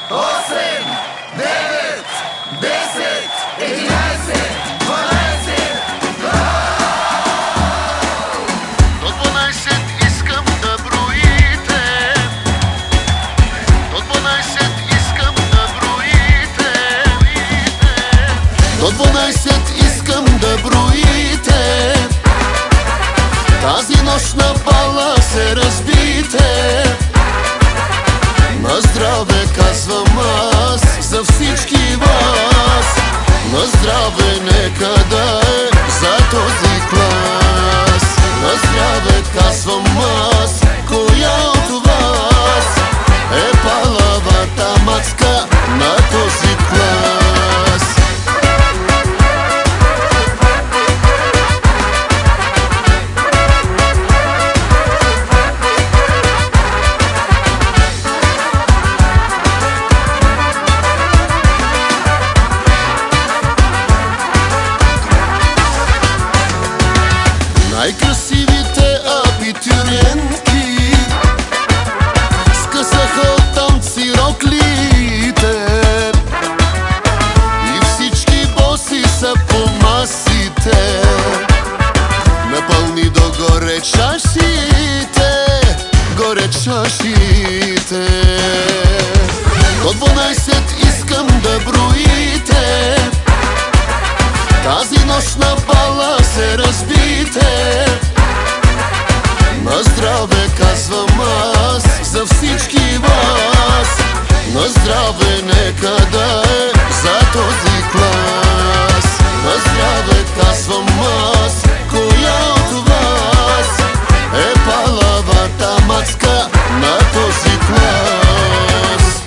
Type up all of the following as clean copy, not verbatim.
8, 9, 10, 11, 12. До 12 искам да броите. До 12 искам да броите. До 12 искам да броите. Тази нощ на бала се разбите. На здраве казвам аз за всички вас. На здраве нека да е за този клас. На здраве казвам аз, коя от вас е палавата мацка на този клас? Най-красивите абитуриентки скъсаха от танци роклите и всички боси са по масите. Напълни догоре чашите, горе чашите. До 12 искам да броите. Тази нощ на бала се разбите. На здраве казвам аз за всички вас. На здраве нека да е за този клас. На здраве казвам аз, коя от вас е палавата мацка на този клас?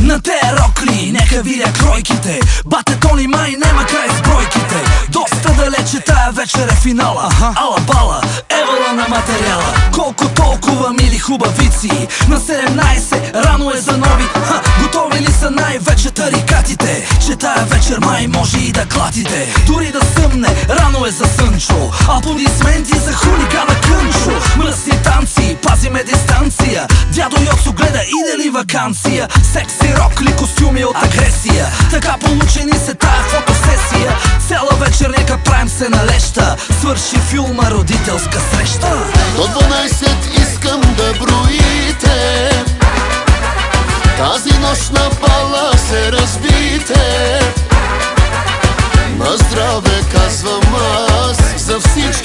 На те рокли, нека видя кройките. Бате Тони май нема край с бройките. Доста далече тая вечер е финала. Ала бала, евала на материала. Колко толкова мили хубавици. На 17, рано е за нови. Готови ли са най-вече тарикатите? Че тая вечер май може и да клатите. Дори да съмне, рано е за Сънчо. Аплодисменти за хулигана Кънчо. Мръсни танци, пазиме дистанция. Дядо Йоцо гледа иде ли вакансия. Секси рокли, костюми от агресия. Така получени се тая фотосесия. Цяла вечер нека правим се на леща. Свърши филма родителска среща. До 12 искам да броите. Тази нощ на бала се разбите. На здраве казвам аз за всички